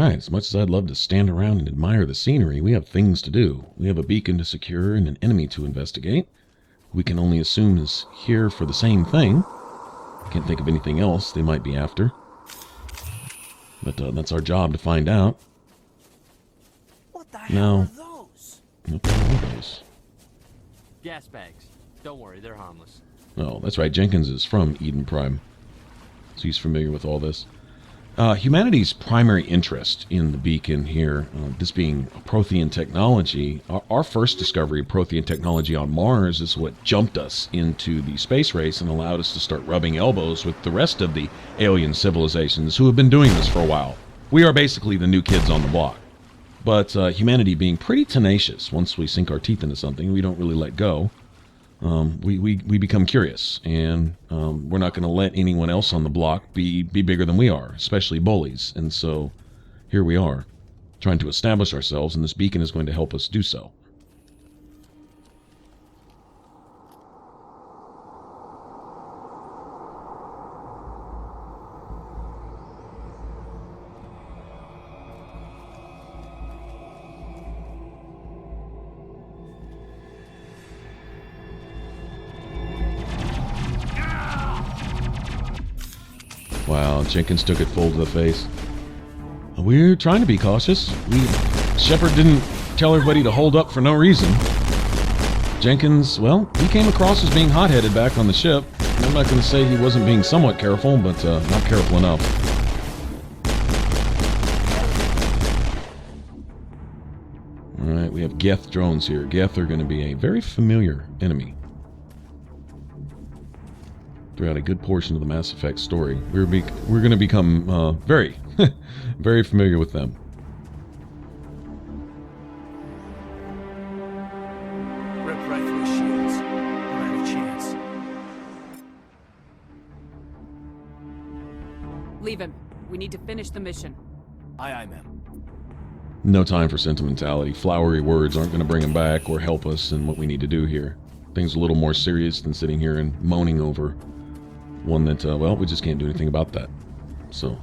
Alright, as much as I'd love to stand around and admire the scenery, we have things to do. We have a beacon to secure and an enemy to investigate. We can only assume is here for the same thing. Can't think of anything else they might be after. But that's our job to find out. What the hell are those? What the hell are those? Gas bags. Don't worry, they're harmless. Oh, that's right. Jenkins is from Eden Prime, so he's familiar with all this. Humanity's primary interest in the beacon here, this being Prothean technology, our first discovery of Prothean technology on Mars is what jumped us into the space race and allowed us to start rubbing elbows with the rest of the alien civilizations who have been doing this for a while. We are basically the new kids on the block. But humanity being pretty tenacious, once we sink our teeth into something, we don't really let go. We become curious, and we're not going to let anyone else on the block be bigger than we are, especially bullies. And so here we are, trying to establish ourselves, and this beacon is going to help us do so. Wow, Jenkins took it full to the face. We're trying to be cautious. Shepard didn't tell everybody to hold up for no reason. Jenkins, well, he came across as being hot-headed back on the ship. I'm not going to say he wasn't being somewhat careful, but not careful enough. Alright, we have Geth drones here. Geth are going to be a very familiar enemy throughout a good portion of the Mass Effect story. We're going to become very, very familiar with them. Rip right through his shields. Not a chance. Leave him. We need to finish the mission. Aye, aye, ma'am. No time for sentimentality. Flowery words aren't going to bring him back or help us in what we need to do here. Things a little more serious than sitting here and moaning over one that, well, we just can't do anything about that. So,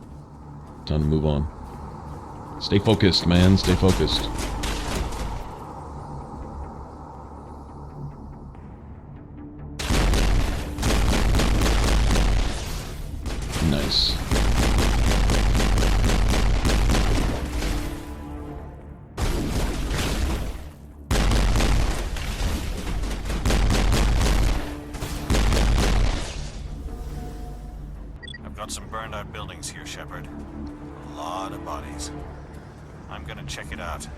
time to move on. Stay focused, man. Stay focused. Nice. Some burned out buildings here, Shepard. A lot of bodies. I'm gonna check it out.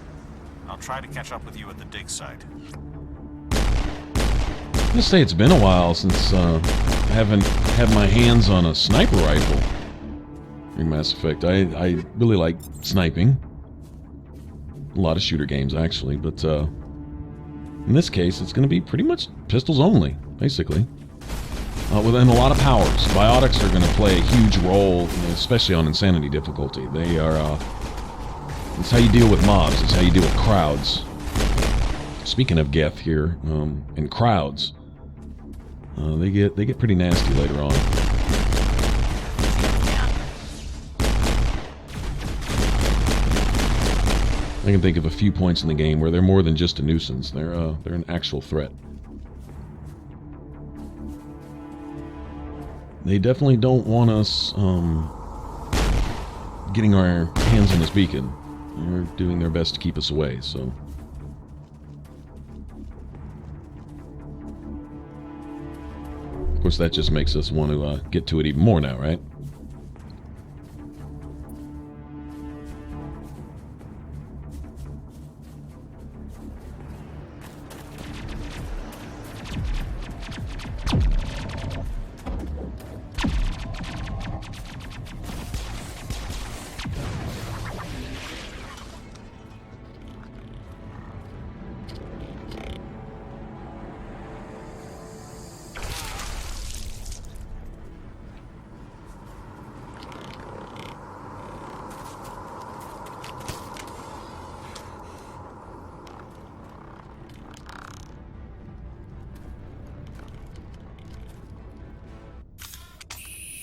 I'll try to catch up with you at the dig site. I'm gonna say it's been a while since I haven't had my hands on a sniper rifle in Mass Effect. I really like sniping. A lot of shooter games, actually, but in this case, it's gonna be pretty much pistols only, basically. Within a lot of powers. Biotics are going to play a huge role, especially on Insanity difficulty. They are, it's how you deal with mobs, it's how you deal with crowds. Speaking of Geth here, and crowds, they get pretty nasty later on. I can think of a few points in the game where they're more than just a nuisance. They're an actual threat. They definitely don't want us getting our hands on this beacon. They're doing their best to keep us away, so. Of course, that just makes us want to get to it even more now, right?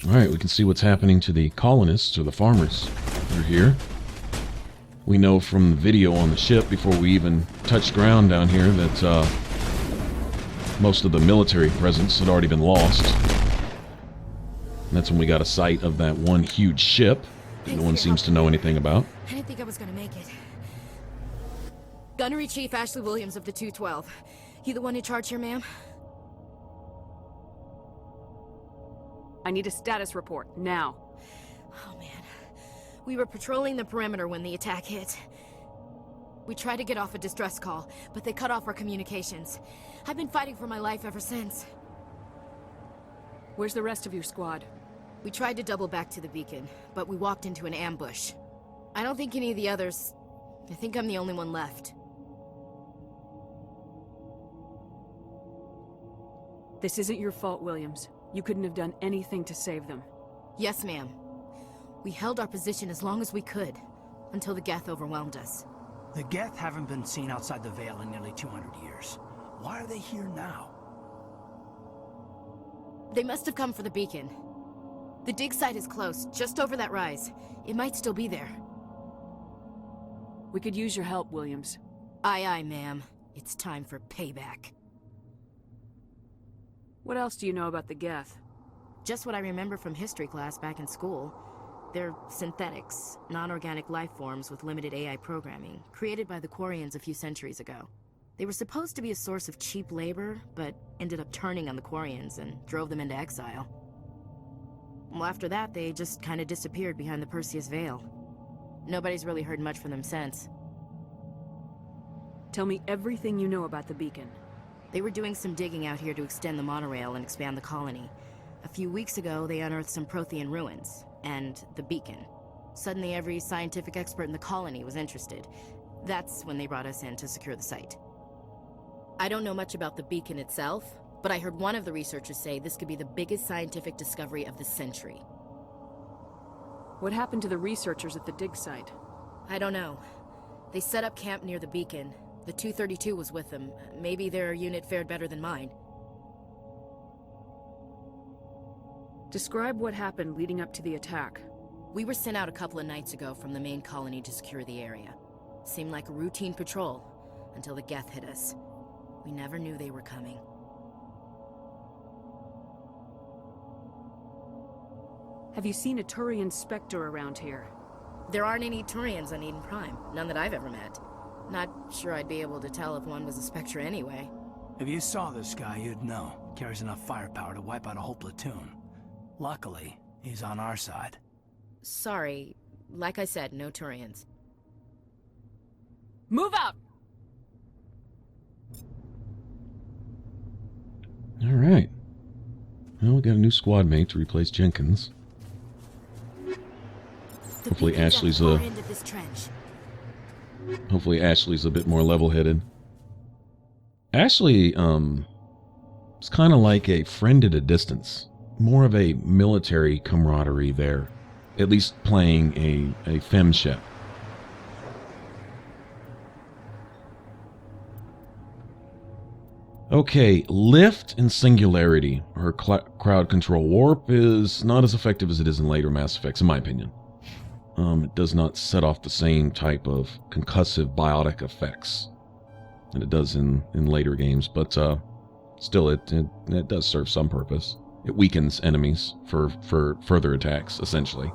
Alright, we can see what's happening to the colonists, or the farmers. They're here. We know from the video on the ship before we even touched ground down here that most of the military presence had already been lost. And that's when we got a sight of that one huge ship that no one seems to know anything about. I didn't think I was gonna make it. Gunnery Chief Ashley Williams of the 212. You the one in charge here, ma'am? I need a status report, now. Oh, man. We were patrolling the perimeter when the attack hit. We tried to get off a distress call, but they cut off our communications. I've been fighting for my life ever since. Where's the rest of your squad? We tried to double back to the beacon, but we walked into an ambush. I don't think any of the others... I think I'm the only one left. This isn't your fault, Williams. You couldn't have done anything to save them. Yes, ma'am. We held our position as long as we could, until the Geth overwhelmed us. The Geth haven't been seen outside the Veil in nearly 200 years. Why are they here now? They must have come for the beacon. The dig site is close, just over that rise. It might still be there. We could use your help, Williams. Aye, aye, ma'am. It's time for payback. What else do you know about the Geth? Just what I remember from history class back in school. They're synthetics, non-organic life forms with limited AI programming, created by the Quarians a few centuries ago. They were supposed to be a source of cheap labor, but ended up turning on the Quarians and drove them into exile. Well, after that, they just kind of disappeared behind the Perseus Veil. Nobody's really heard much from them since. Tell me everything you know about the beacon. They were doing some digging out here to extend the monorail and expand the colony. A few weeks ago, they unearthed some Prothean ruins, and the beacon. Suddenly, every scientific expert in the colony was interested. That's when they brought us in to secure the site. I don't know much about the beacon itself, but I heard one of the researchers say this could be the biggest scientific discovery of the century. What happened to the researchers at the dig site? I don't know. They set up camp near the beacon. The 232 was with them. Maybe their unit fared better than mine. Describe what happened leading up to the attack. We were sent out a couple of nights ago from the main colony to secure the area. Seemed like a routine patrol, until the Geth hit us. We never knew they were coming. Have you seen a Turian Spectre around here? There aren't any Turians on Eden Prime. None that I've ever met. Not sure I'd be able to tell if one was a Spectre anyway. If you saw this guy, you'd know. Carries enough firepower to wipe out a whole platoon. Luckily, he's on our side. Sorry. Like I said, no Turians. Move out! Alright. Well, we got a new squad mate to replace Jenkins. Hopefully Ashley's a bit more level-headed. Ashley, is kind of like a friend at a distance. More of a military camaraderie there. At least playing a femshep. Okay, lift and singularity. Her crowd control warp is not as effective as it is in later Mass Effects, in my opinion. It does not set off the same type of concussive biotic effects that it does in later games, but still, it does serve some purpose. It weakens enemies for further attacks, essentially.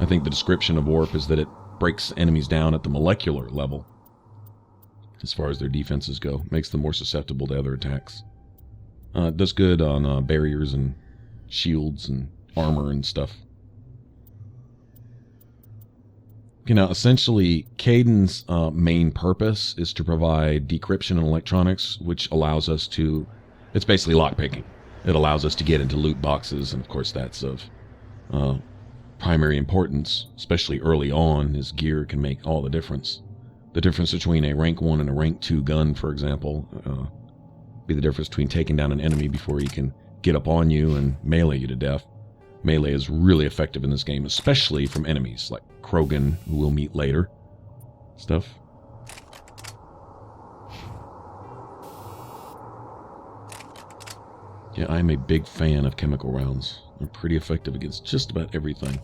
I think the description of warp is that it breaks enemies down at the molecular level, as far as their defenses go. Makes them more susceptible to other attacks. It does good on barriers and shields and armor and stuff. You know, essentially, Kaiden's main purpose is to provide decryption and electronics, which allows us to... It's basically lockpicking. It allows us to get into loot boxes, and of course that's of primary importance, especially early on. His gear can make all the difference. The difference between a rank 1 and a rank 2 gun, for example, be the difference between taking down an enemy before he can get up on you and melee you to death. Melee is really effective in this game, especially from enemies like Krogan, who we'll meet later. Stuff. Yeah, I'm a big fan of chemical rounds. They're pretty effective against just about everything.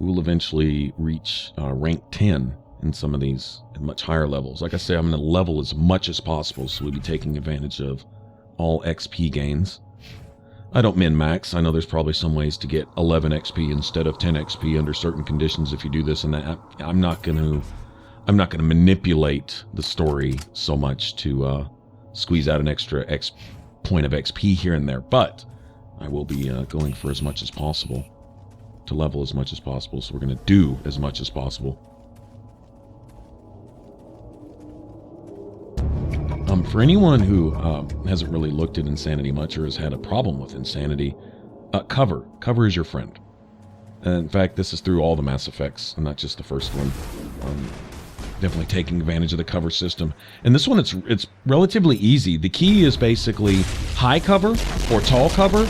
we will eventually reach rank 10 in some of these at much higher levels. Like I say, I'm going to level as much as possible, so we'll be taking advantage of all XP gains. I don't min-max. I know there's probably some ways to get 11 XP instead of 10 XP under certain conditions if you do this and that. I'm not going to manipulate the story so much to squeeze out an extra point of XP here and there, but I will be going for as much as possible to level as much as possible, so we're going to do as much as possible. For anyone who hasn't really looked at Insanity much or has had a problem with Insanity, cover is your friend. And in fact, this is through all the Mass Effects, and not just the first one. Definitely taking advantage of the cover system. And this one, it's relatively easy. The key is basically high cover or tall cover.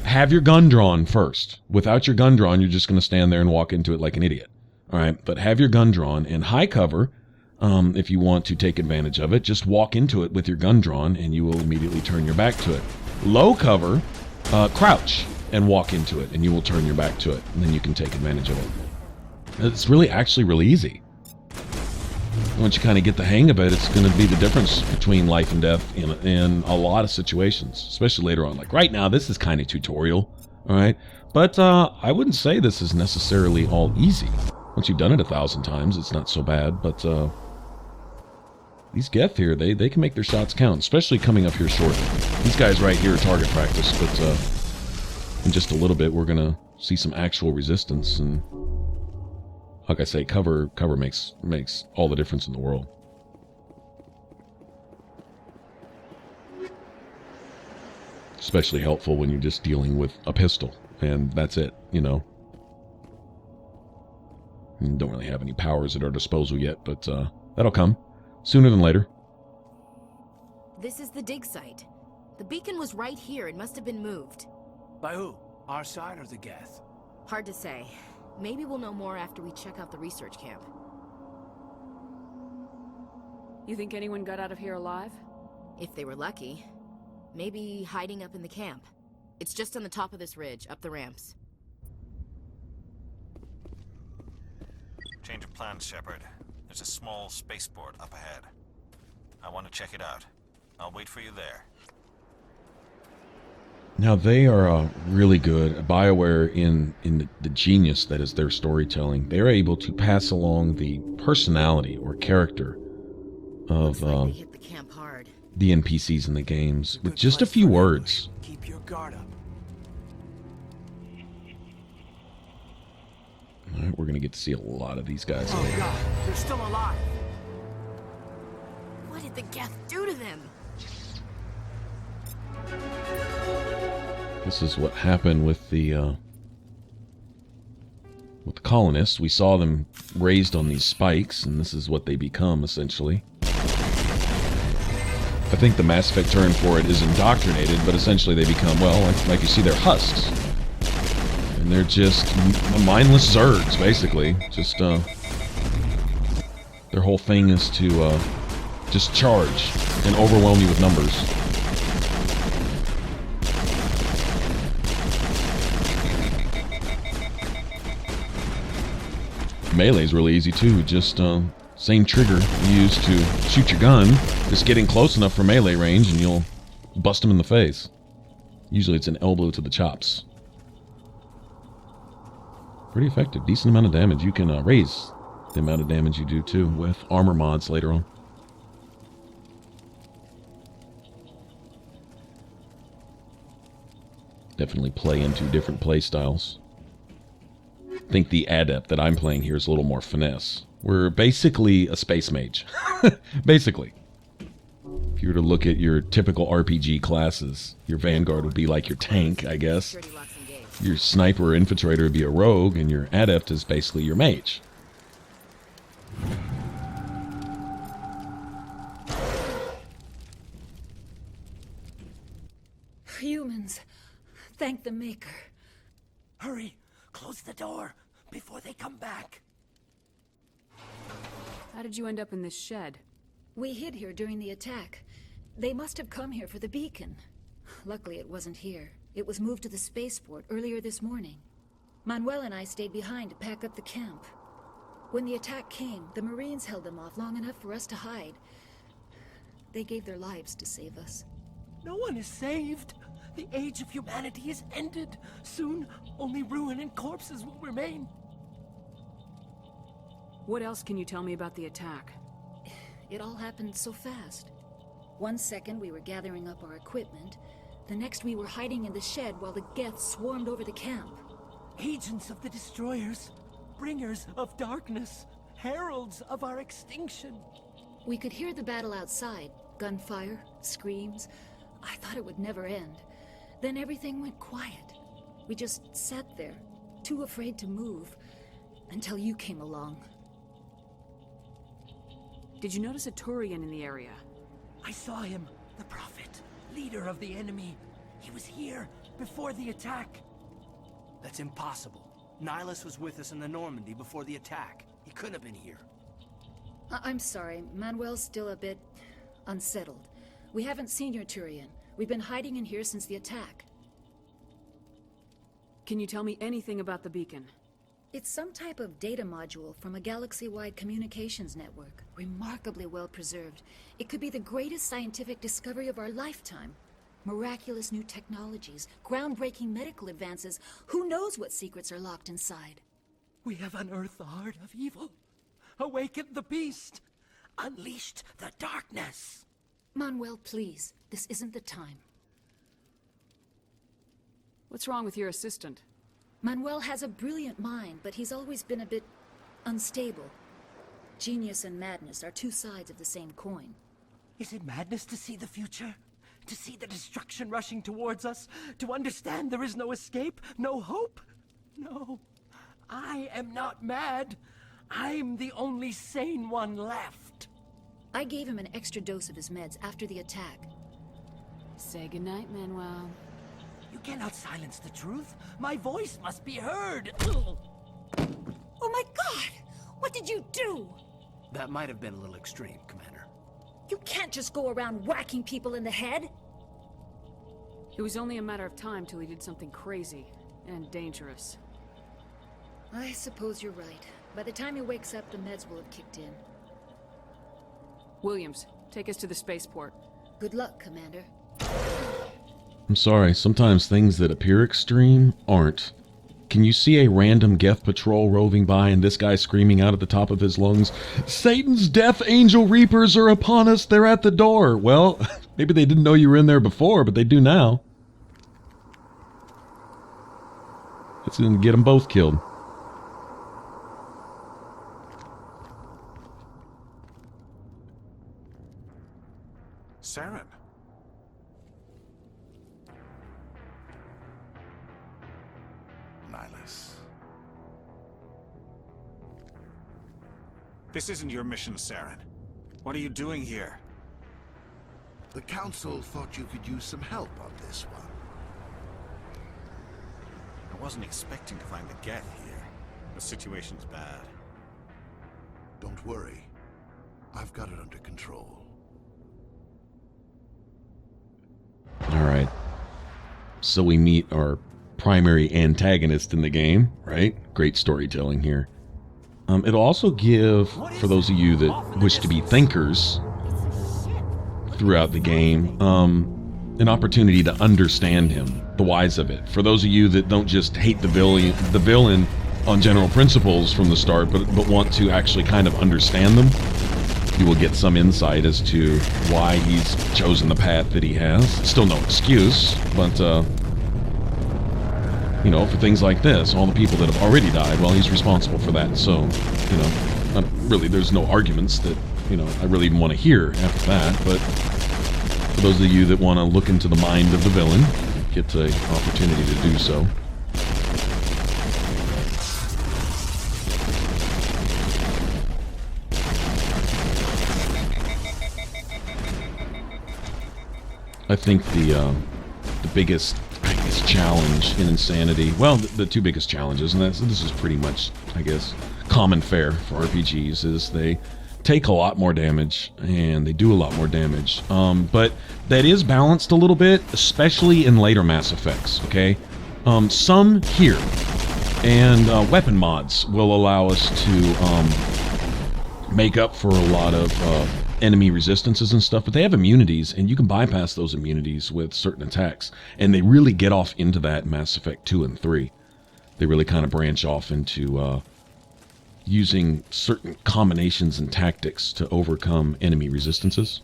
Have your gun drawn first. Without your gun drawn, you're just going to stand there and walk into it like an idiot. All right, but have your gun drawn. And high cover, if you want to take advantage of it, just walk into it with your gun drawn, and you will immediately turn your back to it. Low cover, crouch and walk into it, and you will turn your back to it, and then you can take advantage of it. It's actually really easy. Once you kind of get the hang of it, it's going to be the difference between life and death in a lot of situations, especially later on. Like right now, this is kind of tutorial, all right? But I wouldn't say this is necessarily all easy. Once you've done it 1,000 times, it's not so bad. But these Geth here, they can make their shots count, especially coming up here short. These guys right here are target practice, but in just a little bit, we're going to see some actual resistance. And like I say, cover makes all the difference in the world. Especially helpful when you're just dealing with a pistol, and that's it, you know. And don't really have any powers at our disposal yet, but that'll come sooner than later. This is the dig site. The beacon was right here. It must have been moved. By who? Our side or the Geth? Hard to say. Maybe we'll know more after we check out the research camp. You think anyone got out of here alive? If they were lucky. Maybe hiding up in the camp. It's just on the top of this ridge, up the ramps. Change of plans, Shepard. There's a small spaceport up ahead. I want to check it out. I'll wait for you there. Now, they are really good. BioWare, in the genius that is their storytelling, they're able to pass along the personality or character of Like they hit the camp hard. the NPCs in the games with just a few words. Keep your guard up. All right, we're going to get to see a lot of these guys. Oh God, they're still alive. What did the Geth do to them? This is what happened with the colonists. We saw them raised on these spikes, and this is what they become, essentially. I think the Mass Effect term for it is indoctrinated, but essentially they become, well, like you see, they're husks. And they're just mindless Zergs, basically. Just, their whole thing is to just charge and overwhelm you with numbers. Melee's really easy too. Just same trigger you use to shoot your gun. Just getting close enough for melee range and you'll bust them in the face. Usually it's an elbow to the chops. Pretty effective. Decent amount of damage. You can raise the amount of damage you do too with armor mods later on. Definitely play into different play styles. I think the Adept that I'm playing here is a little more finesse. We're basically a space mage. Basically. If you were to look at your typical RPG classes, your Vanguard would be like your tank, I guess. Your Sniper or Infiltrator would be a rogue, and your Adept is basically your mage. Humans, thank the Maker. Hurry, close the door before they come back. How did you end up in this shed? We hid here during the attack. They must have come here for the beacon. Luckily, it wasn't here. It was moved to the spaceport earlier this morning. Manuel and I stayed behind to pack up the camp. When the attack came, the Marines held them off long enough for us to hide. They gave their lives to save us. No one is saved. The age of humanity is ended. Soon, only ruin and corpses will remain. What else can you tell me about the attack? It all happened so fast. 1 second we were gathering up our equipment. The next we were hiding in the shed while the Geth swarmed over the camp. Agents of the destroyers, bringers of darkness, heralds of our extinction. We could hear the battle outside. Gunfire, screams. I thought it would never end. Then everything went quiet. We just sat there, too afraid to move, until you came along. Did you notice a Turian in the area? I saw him, the Prophet, leader of the enemy. He was here before the attack. That's impossible. Nihilus was with us in the Normandy before the attack. He couldn't have been here. I'm sorry, Manuel's still a bit unsettled. We haven't seen your Turian. We've been hiding in here since the attack. Can you tell me anything about the beacon? It's some type of data module from a galaxy-wide communications network. Remarkably well preserved. It could be the greatest scientific discovery of our lifetime. Miraculous new technologies, groundbreaking medical advances. Who knows what secrets are locked inside? We have unearthed the heart of evil, awakened the beast, unleashed the darkness. Manuel, please. This isn't the time. What's wrong with your assistant? Manuel has a brilliant mind, but he's always been a bit unstable. Genius and madness are two sides of the same coin. Is it madness to see the future? To see the destruction rushing towards us? To understand there is no escape? No hope? No. I am not mad. I'm the only sane one left. I gave him an extra dose of his meds after the attack. Say goodnight, Manuel. You cannot silence the truth. My voice must be heard. Oh my God! What did you do? That might have been a little extreme, Commander. You can't just go around whacking people in the head. It was only a matter of time till he did something crazy and dangerous. I suppose you're right. By the time he wakes up, the meds will have kicked in. Williams, take us to the spaceport. Good luck, Commander. I'm sorry, sometimes things that appear extreme aren't. Can you see a random Geth patrol roving by and this guy screaming out at the top of his lungs, "Satan's death angel reapers are upon us, they're at the door"? Well, maybe they didn't know you were in there before, but they do now. It's gonna get them both killed. Saren. Nihilus. This isn't your mission, Saren. What are you doing here? The Council thought you could use some help on this one. I wasn't expecting to find the Geth here. The situation's bad. Don't worry. I've got it under control. Alright. So we meet our primary antagonist in the game, right? Great storytelling here. It'll also give, for those of you that wish to be thinkers throughout the game, an opportunity to understand him, the whys of it. For those of you that don't just hate the villain on general principles from the start, but want to actually kind of understand them, you will get some insight as to why he's chosen the path that he has. Still no excuse, but, you know, for things like this, all the people that have already died, well, he's responsible for that. So, you know, really, there's no arguments that, you know, I really even want to hear after that. But for those of you that want to look into the mind of the villain, get the opportunity to do so. I think the biggest, I guess, challenge in Insanity, well, the two biggest challenges, and this is pretty much, I guess, common fare for RPGs, is they take a lot more damage, and they do a lot more damage. But that is balanced a little bit, especially in later Mass Effects, okay? Some here And weapon mods will allow us to make up for a lot of enemy resistances and stuff, but they have immunities, and you can bypass those immunities with certain attacks. And they really get off into that in Mass Effect 2 and 3. They really kind of branch off into using certain combinations and tactics to overcome enemy resistances.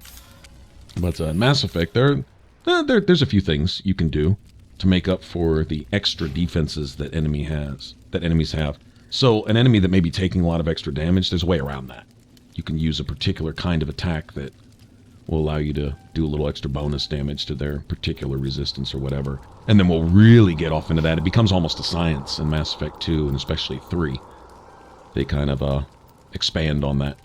But in Mass Effect, there's a few things you can do to make up for the extra defenses that enemies have. So an enemy that may be taking a lot of extra damage, there's a way around that. You can use a particular kind of attack that will allow you to do a little extra bonus damage to their particular resistance or whatever. And then we'll really get off into that. It becomes almost a science in Mass Effect 2 and especially 3. They kind of expand on that.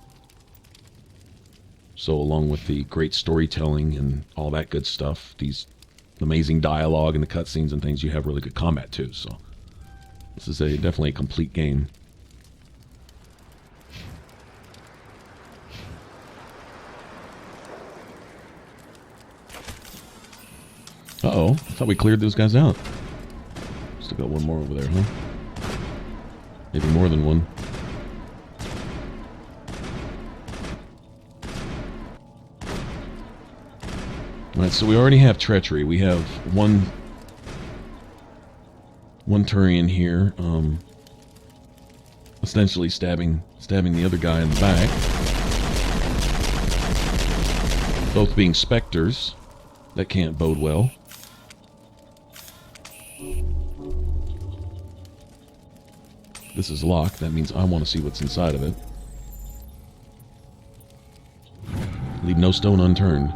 So along with the great storytelling and all that good stuff, these amazing dialogue and the cutscenes and things, you have really good combat too. So this is definitely a complete game. Uh-oh, I thought we cleared those guys out. Still got one more over there, huh? Maybe more than one. Alright, so we already have treachery. We have one Turian here, essentially stabbing the other guy in the back. Both being specters. That can't bode well. This is locked. That means I want to see what's inside of it. Leave no stone unturned.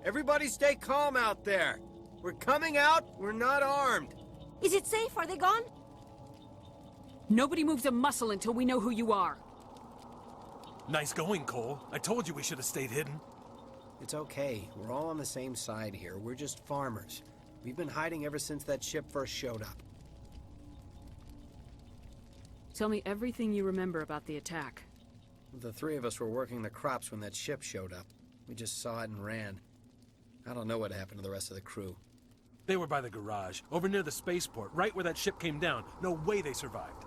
Everybody stay calm out there. We're coming out. We're not armed. Is it safe? Are they gone? Nobody moves a muscle until we know who you are. Nice going, Cole. I told you we should have stayed hidden. It's okay. We're all on the same side here. We're just farmers. We've been hiding ever since that ship first showed up. Tell me everything you remember about the attack. The three of us were working the crops when that ship showed up. We just saw it and ran. I don't know what happened to the rest of the crew. They were by the garage, over near the spaceport, right where that ship came down. No way they survived.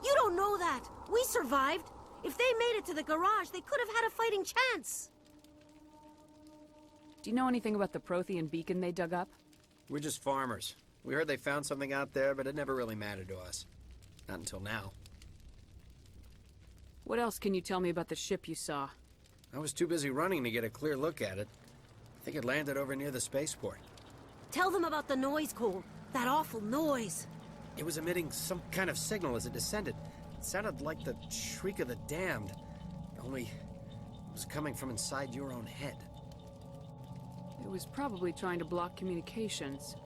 You don't know that. We survived. If they made it to the garage, they could have had a fighting chance. Do you know anything about the Prothean beacon they dug up? We're just farmers. We heard they found something out there, but it never really mattered to us. Not until now. What else can you tell me about the ship you saw? I was too busy running to get a clear look at it. I think it landed over near the spaceport. Tell them about the noise, Cole. That awful noise. It was emitting some kind of signal as it descended. It sounded like the shriek of the damned. Only it was coming from inside your own head. It was probably trying to block communications.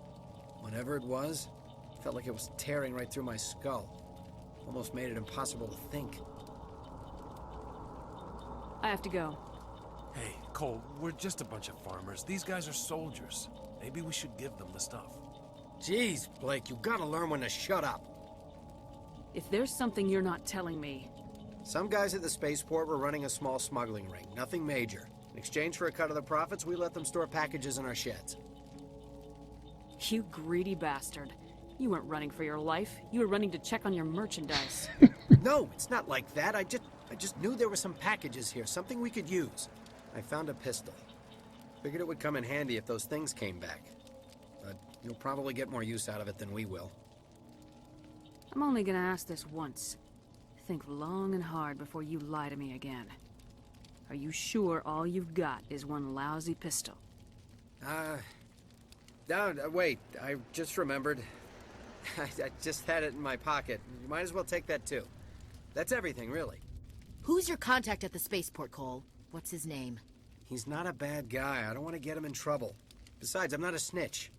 Whatever it was, felt like it was tearing right through my skull. Almost made it impossible to think. I have to go. Hey, Cole, we're just a bunch of farmers. These guys are soldiers. Maybe we should give them the stuff. Jeez, Blake, you gotta learn when to shut up. If there's something you're not telling me... Some guys at the spaceport were running a small smuggling ring. Nothing major. In exchange for a cut of the profits, we let them store packages in our sheds. You greedy bastard. You weren't running for your life. You were running to check on your merchandise. No, it's not like that. I just knew there were some packages here, something we could use. I found a pistol. Figured it would come in handy if those things came back. But you'll probably get more use out of it than we will. I'm only gonna ask this once. Think long and hard before you lie to me again. Are you sure all you've got is one lousy pistol? No, wait. I just remembered. I just had it in my pocket. You might as well take that too. That's everything, really. Who's your contact at the spaceport, Cole? What's his name? He's not a bad guy. I don't want to get him in trouble. Besides, I'm not a snitch.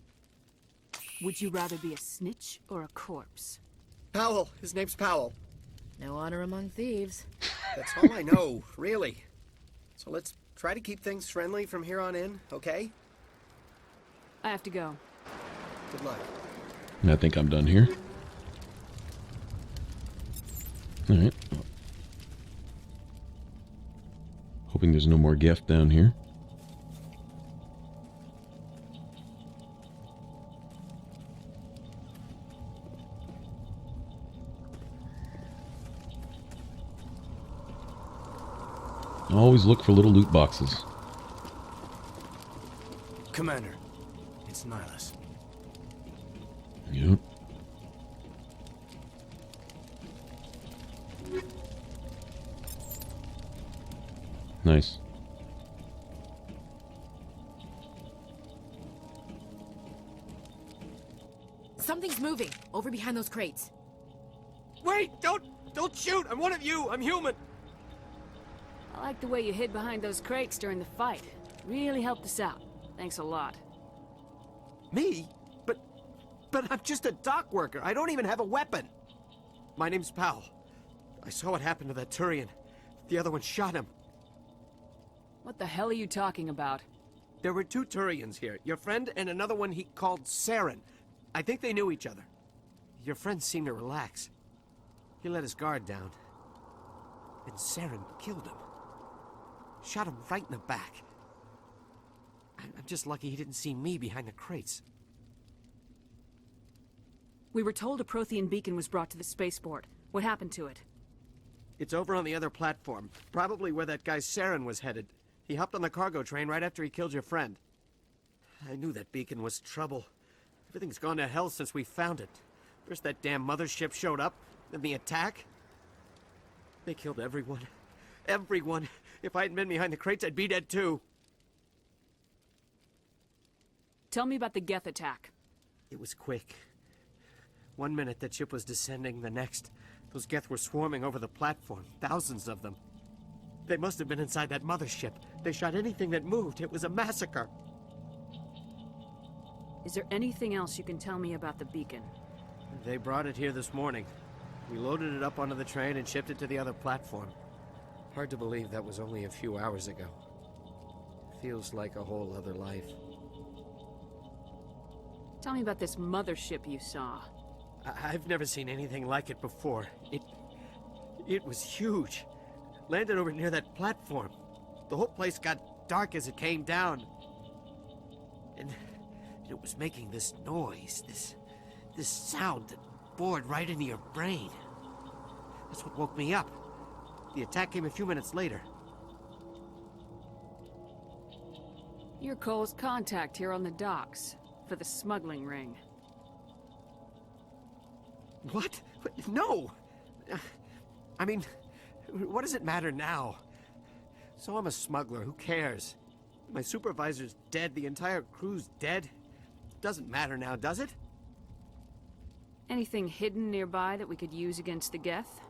Would you rather be a snitch or a corpse? Powell. His name's Powell. No honor among thieves. That's all I know, really. So let's try to keep things friendly from here on in, okay? I have to go. Good luck. I think I'm done here. Alright. Hoping there's no more gift down here. Always look for little loot boxes. Commander, it's Nihilus. Yep. Nice. Something's moving over behind those crates. Wait! Don't shoot! I'm one of you! I'm human! I like the way you hid behind those crates during the fight. Really helped us out. Thanks a lot. Me? But I'm just a dock worker. I don't even have a weapon. My name's Powell. I saw what happened to that Turian. The other one shot him. What the hell are you talking about? There were 2 Turians here. Your friend and another one he called Saren. I think they knew each other. Your friend seemed to relax. He let his guard down. And Saren killed him. Shot him right in the back. I'm just lucky he didn't see me behind the crates. We were told a Prothean beacon was brought to the spaceport. What happened to it? It's over on the other platform. Probably where that guy Saren was headed. He hopped on the cargo train right after he killed your friend. I knew that beacon was trouble. Everything's gone to hell since we found it. First that damn mothership showed up, then the attack. They killed everyone. Everyone. If I hadn't been behind the crates, I'd be dead too. Tell me about the Geth attack. It was quick. 1 minute that ship was descending, the next, those Geth were swarming over the platform. Thousands of them. They must have been inside that mothership. They shot anything that moved. It was a massacre. Is there anything else you can tell me about the beacon? They brought it here this morning. We loaded it up onto the train and shipped it to the other platform. Hard to believe that was only a few hours ago. Feels like a whole other life. Tell me about this mothership you saw. I've never seen anything like it before. It was huge. Landed over near that platform. The whole place got dark as it came down. And it was making this noise, this sound that bored right into your brain. That's what woke me up. The attack came a few minutes later. You're Cole's contact here on the docks for the smuggling ring. What? No! I mean, what does it matter now? So I'm a smuggler, who cares? My supervisor's dead, the entire crew's dead. Doesn't matter now, does it? Anything hidden nearby that we could use against the Geth?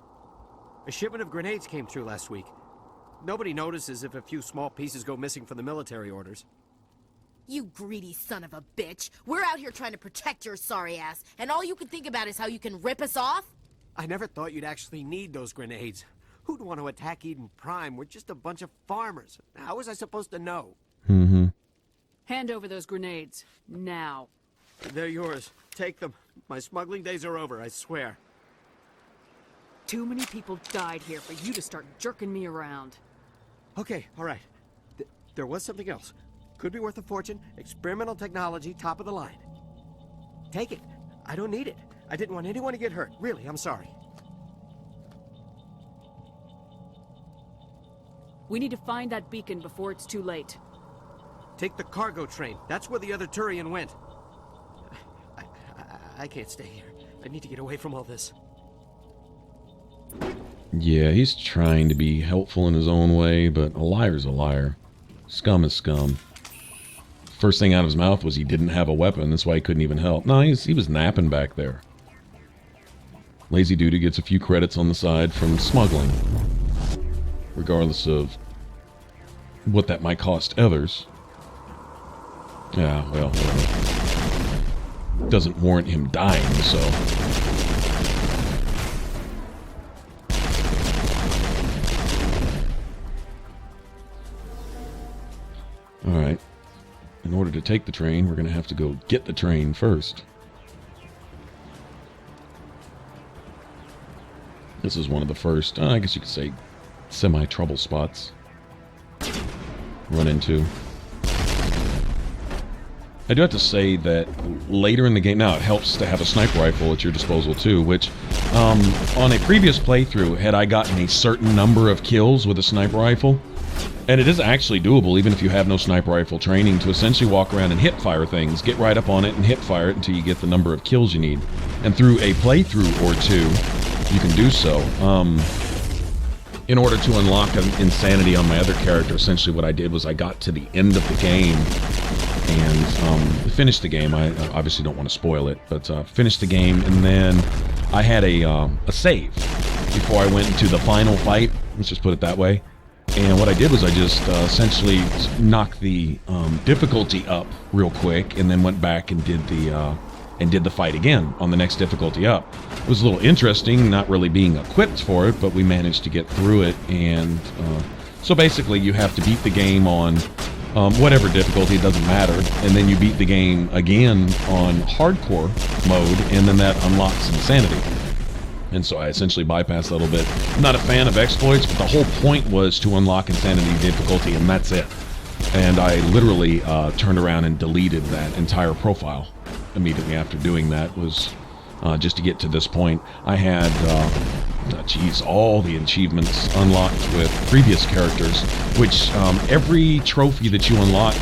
A shipment of grenades came through last week. Nobody notices if a few small pieces go missing from the military orders. You greedy son of a bitch. We're out here trying to protect your sorry ass, and all you can think about is how you can rip us off? I never thought you'd actually need those grenades. Who'd want to attack Eden Prime? We're just a bunch of farmers. How was I supposed to know? Hand over those grenades. Now. They're yours. Take them. My smuggling days are over, I swear. Too many people died here for you to start jerking me around. Okay, all right. There was something else. Could be worth a fortune. Experimental technology, top of the line. Take it. I don't need it. I didn't want anyone to get hurt. Really, I'm sorry. We need to find that beacon before it's too late. Take the cargo train. That's where the other Turian went. I can't stay here. I need to get away from all this. Yeah, he's trying to be helpful in his own way, but a liar's a liar. Scum is scum. First thing out of his mouth was he didn't have a weapon, that's why he couldn't even help. No, he was napping back there. Lazy Duty gets a few credits on the side from smuggling, regardless of what that might cost others. Yeah, well, doesn't warrant him dying, so... Alright. In order to take the train, we're going to have to go get the train first. This is one of the first, I guess you could say, semi-trouble spots. Run into. I do have to say that later in the game, now it helps to have a sniper rifle at your disposal too, which on a previous playthrough, had I gotten a certain number of kills with a sniper rifle, And it is actually doable, even if you have no sniper rifle training, to essentially walk around and hit fire things. Get right up on it and hit fire it until you get the number of kills you need. And through a playthrough or two, you can do so. In order to unlock an insanity on my other character, essentially what I did was I got to the end of the game and finished the game. I obviously don't want to spoil it, but finished the game, and then I had a save before I went into the final fight. Let's just put it that way. And what I did was I just essentially knocked the difficulty up real quick, and then went back and did the fight again on the next difficulty up. It was a little interesting, not really being equipped for it, but we managed to get through it. And so basically, you have to beat the game on whatever difficulty, it doesn't matter, and then you beat the game again on hardcore mode, and then that unlocks insanity. And so I essentially bypassed that a little bit. I'm not a fan of exploits, but the whole point was to unlock insanity difficulty, and that's it. And I literally turned around and deleted that entire profile immediately after doing that. Was just to get to this point. I had, all the achievements unlocked with previous characters, which every trophy that you unlock,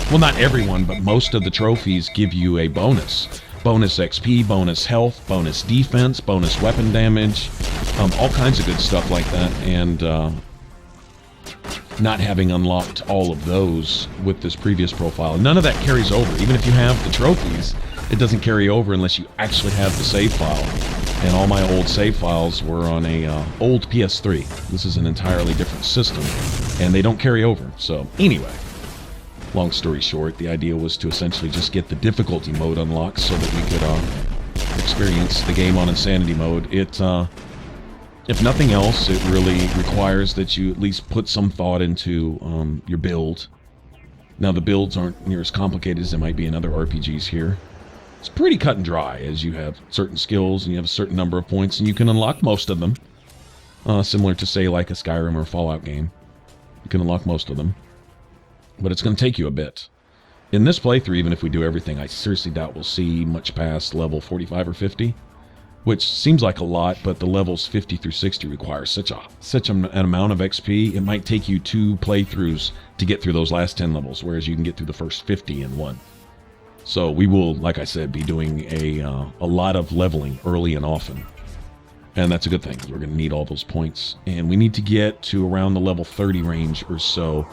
well, not everyone, but most of the trophies give you a bonus. Bonus XP, bonus health, bonus defense, bonus weapon damage, all kinds of good stuff like that. And not having unlocked all of those with this previous profile, none of that carries over. Even if you have the trophies, it doesn't carry over unless you actually have the save file. And all my old save files were on a old PS3. This is an entirely different system, and they don't carry over. So anyway, long story short, the idea was to essentially just get the difficulty mode unlocked so that we could experience the game on insanity mode. It, if nothing else, it really requires that you at least put some thought into your build. Now, the builds aren't near as complicated as they might be in other RPGs here. It's pretty cut and dry, as you have certain skills and you have a certain number of points, and you can unlock most of them. Similar to, say, like a Skyrim or a Fallout game. You can unlock most of them. But it's going to take you a bit. In this playthrough, even if we do everything, I seriously doubt we'll see much past level 45 or 50. Which seems like a lot, but the levels 50 through 60 require such an amount of XP, it might take you 2 playthroughs to get through those last 10 levels, whereas you can get through the first 50 in one. So we will, like I said, be doing a lot of leveling early and often. And that's a good thing, because we're going to need all those points. And we need to get to around the level 30 range or so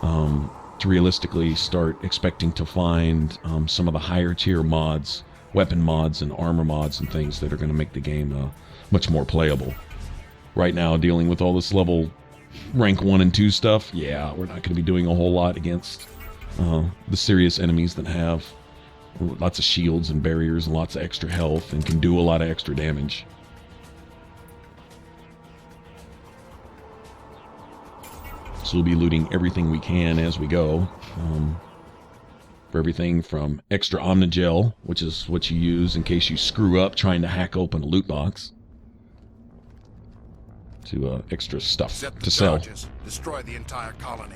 to realistically start expecting to find some of the higher tier mods, weapon mods and armor mods and things that are going to make the game much more playable. Right now, dealing with all this level rank 1 and 2 stuff, yeah, we're not going to be doing a whole lot against the serious enemies that have lots of shields and barriers and lots of extra health and can do a lot of extra damage. So we'll be looting everything we can as we go. For everything from extra Omnigel, which is what you use in case you screw up trying to hack open a loot box, to extra stuff to sell. Charges. Destroy the entire colony.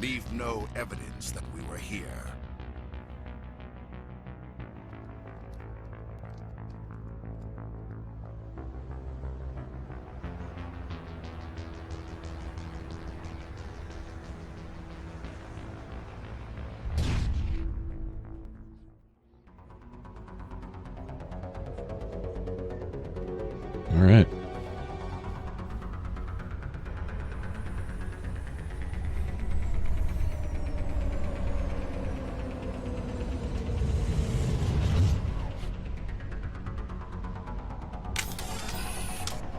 Leave no evidence that we were here. All right.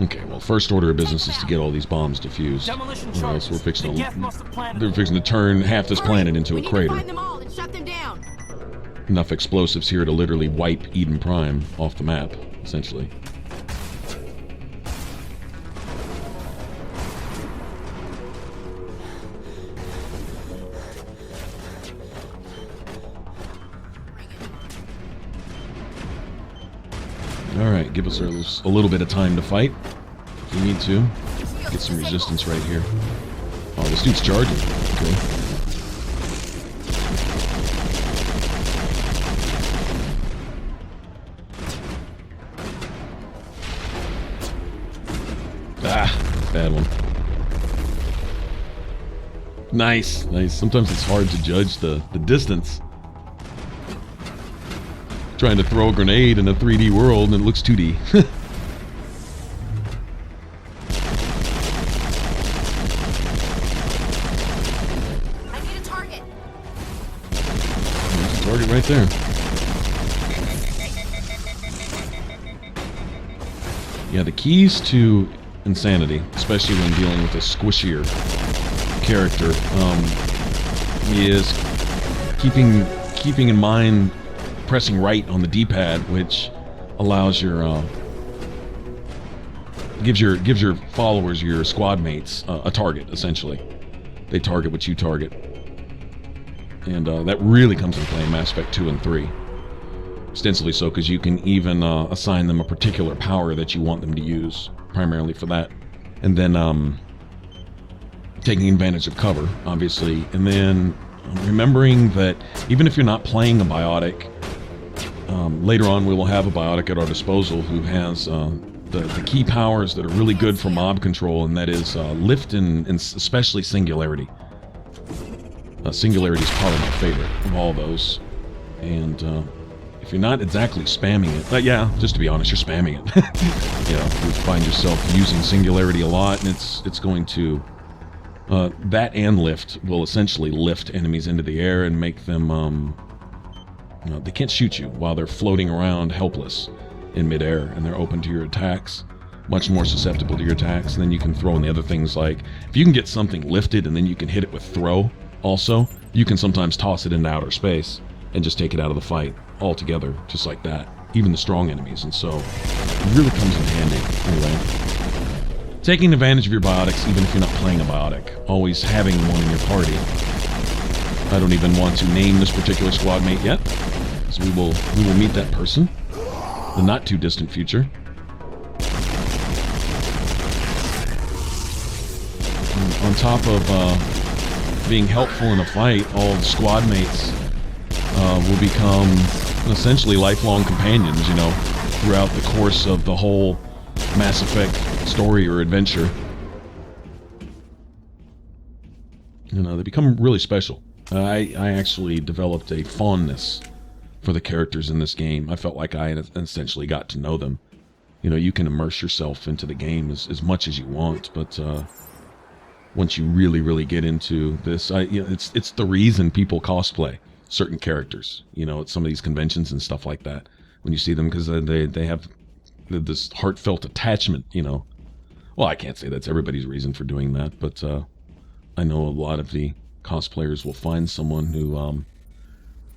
Okay, well, first order of business is to get all these bombs defused. Or else we're fixing to turn half this planet into a crater. Find them all and shut them down. Enough explosives here to literally wipe Eden Prime off the map, essentially. Alright, give us a little bit of time to fight. If we need to. Get some resistance right here. Oh, this dude's charging. Okay. Ah, bad one. Nice, nice. Sometimes it's hard to judge the distance. Trying to throw a grenade in a 3D world and it looks 2D. I need a target. There's a target right there. Yeah, the keys to insanity, especially when dealing with a squishier character, is keeping in mind pressing right on the D-pad, which allows your gives your followers, your squad mates, a target. Essentially, they target what you target, and that really comes into play in Mass Effect 2 and 3. Extensively so, because you can even assign them a particular power that you want them to use, primarily for that, and then taking advantage of cover, obviously, and then remembering that even if you're not playing a biotic, later on we will have a biotic at our disposal who has the key powers that are really good for mob control, and that is lift and especially singularity. Singularity is probably my favorite of all those, and if you're not exactly spamming it, but yeah, just to be honest, you're spamming it. You know, you find yourself using singularity a lot, and it's going to that and lift will essentially lift enemies into the air and make them you know, they can't shoot you while they're floating around helpless in midair, and they're open to your attacks, much more susceptible to your attacks. And then you can throw in the other things, like if you can get something lifted and then you can hit it with throw also, you can sometimes toss it into outer space and just take it out of the fight altogether, just like that, even the strong enemies. And so it really comes in handy anyway. Taking advantage of your biotics, even if you're not playing a biotic, always having one in your party. I don't even want to name this particular squad mate yet, because we will meet that person in the not too distant future. On top of being helpful in a fight, all the squad mates will become essentially lifelong companions, you know, throughout the course of the whole Mass Effect story or adventure. You know, they become really special. I actually developed a fondness for the characters in this game. I felt like I essentially got to know them. You know, you can immerse yourself into the game as much as you want, but once you really get into this, you know, it's the reason people cosplay certain characters, you know, at some of these conventions and stuff like that. When you see them, because they have this heartfelt attachment, you know. Well, I can't say that's everybody's reason for doing that, but I know a lot of the cosplayers will find someone who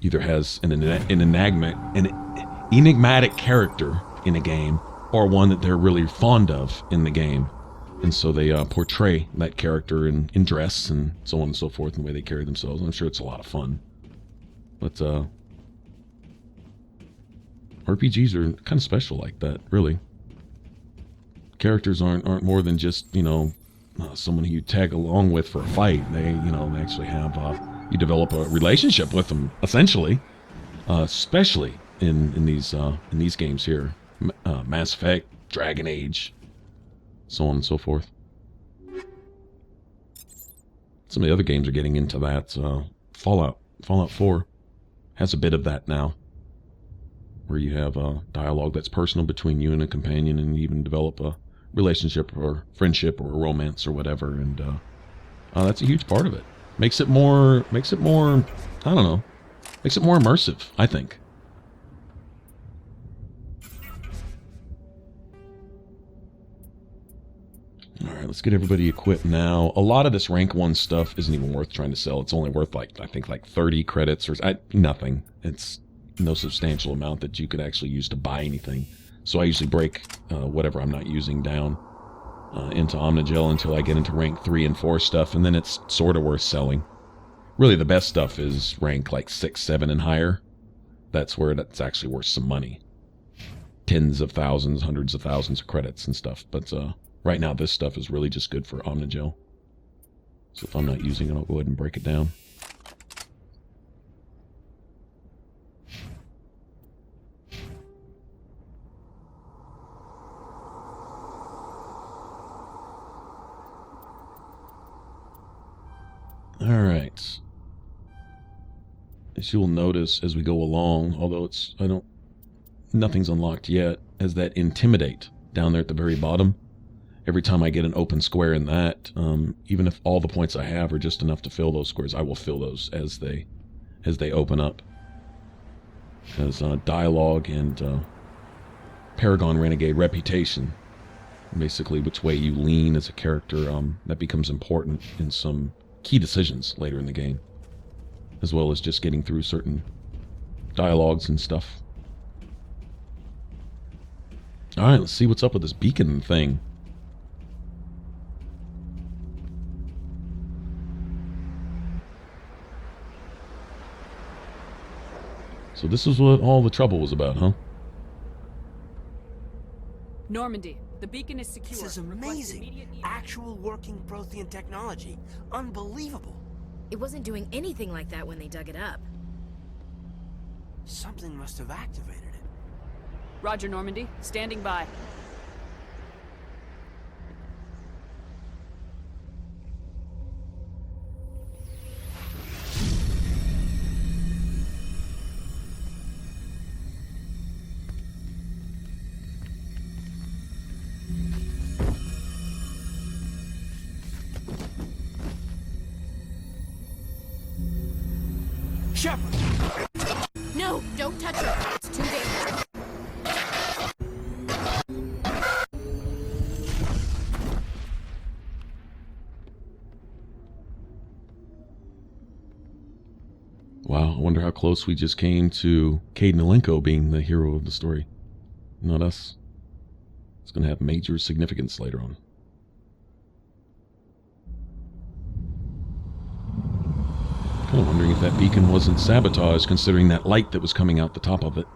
either has an enigmatic character in a game, or one that they're really fond of in the game, and so they portray that character in dress and so on and so forth, and the way they carry themselves. I'm sure it's a lot of fun, but RPGs are kind of special like that, really. Characters aren't more than just, you know, someone who you tag along with for a fight. They, you know, they actually have, you develop a relationship with them, essentially, especially in these games here, Mass Effect, Dragon Age, so on and so forth. Some of the other games are getting into that. Fallout 4 has a bit of that now, where you have a dialogue that's personal between you and a companion, and you even develop a relationship or friendship or romance or whatever, and that's a huge part of it. Makes it more, I don't know, makes it more immersive, I think. Alright, let's get everybody equipped now. A lot of this rank 1 stuff isn't even worth trying to sell. It's only worth, like, I think, like 30 credits or nothing. It's no substantial amount that you could actually use to buy anything. So I usually break whatever I'm not using down into Omnigel until I get into rank 3 and 4 stuff, and then it's sort of worth selling. Really, the best stuff is rank like 6, 7, and higher. That's where that's actually worth some money. Tens of thousands, hundreds of thousands of credits and stuff. But right now, this stuff is really just good for Omnigel. So if I'm not using it, I'll go ahead and break it down. Alright. As you'll notice as we go along, although nothing's unlocked yet, as that Intimidate down there at the very bottom. Every time I get an open square in that, even if all the points I have are just enough to fill those squares, I will fill those as they open up. As dialogue and Paragon Renegade reputation, basically which way you lean as a character, that becomes important in some key decisions later in the game, as well as just getting through certain dialogues and stuff. Alright, let's see what's up with this beacon thing. So this is what all the trouble was about, huh? Normandy, the beacon is secure. This is amazing. Actual working Prothean technology. Unbelievable. It wasn't doing anything like that when they dug it up. Something must have activated it. Roger, Normandy. Standing by. Shepard! No, don't touch her. It's too dangerous. Wow, I wonder how close we just came to Cade Malenko being the hero of the story. Not us. It's going to have major significance later on. Kind of wondering if that beacon wasn't sabotaged, considering that light that was coming out the top of it.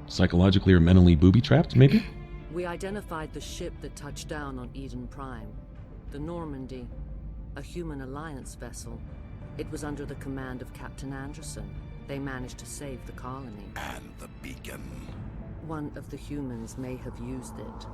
Psychologically or mentally booby-trapped, maybe? We identified the ship that touched down on Eden Prime. The Normandy. A human alliance vessel. It was under the command of Captain Anderson. They managed to save the colony. And the beacon. One of the humans may have used it.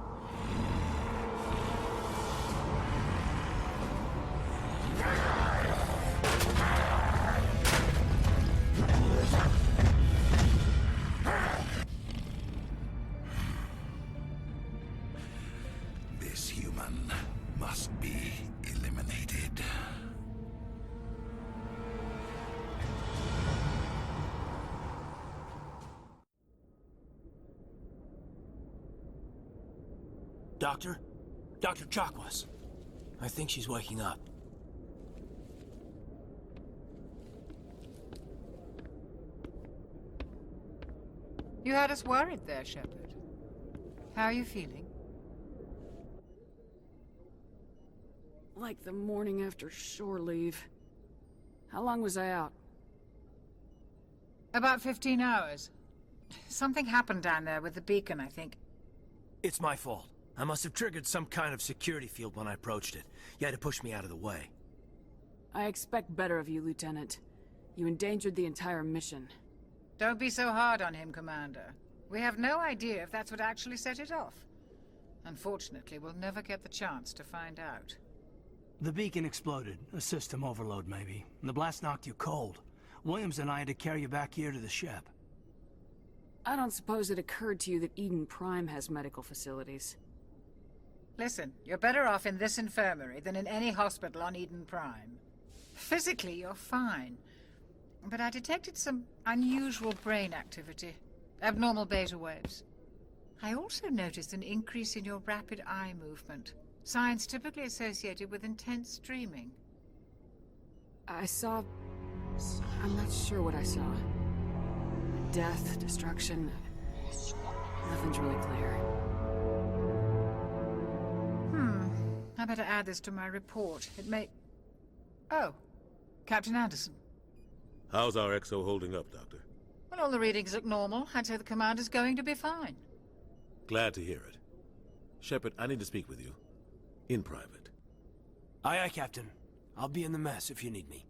This human must be eliminated. Doctor? Dr. Chakwas. I think she's waking up. You had us worried there, Shepard. How are you feeling? Like the morning after shore leave. How long was I out? About 15 hours. Something happened down there with the beacon, I think. It's my fault. I must have triggered some kind of security field when I approached it. You had to push me out of the way. I expect better of you, Lieutenant. You endangered the entire mission. Don't be so hard on him, Commander. We have no idea if that's what actually set it off. Unfortunately, we'll never get the chance to find out. The beacon exploded. A system overload, maybe. The blast knocked you cold. Williams and I had to carry you back here to the ship. I don't suppose it occurred to you that Eden Prime has medical facilities. Listen, you're better off in this infirmary than in any hospital on Eden Prime. Physically, you're fine. But I detected some unusual brain activity. Abnormal beta waves. I also noticed an increase in your rapid eye movement. Signs typically associated with intense dreaming. I saw... I'm not sure what I saw. Death, destruction... Nothing's really clear. I better add this to my report. It may... Oh, Captain Anderson. How's our XO holding up, Doctor? Well, all the readings look normal. I'd say the commander's going to be fine. Glad to hear it. Shepard, I need to speak with you. In private. Aye, aye, Captain. I'll be in the mess if you need me.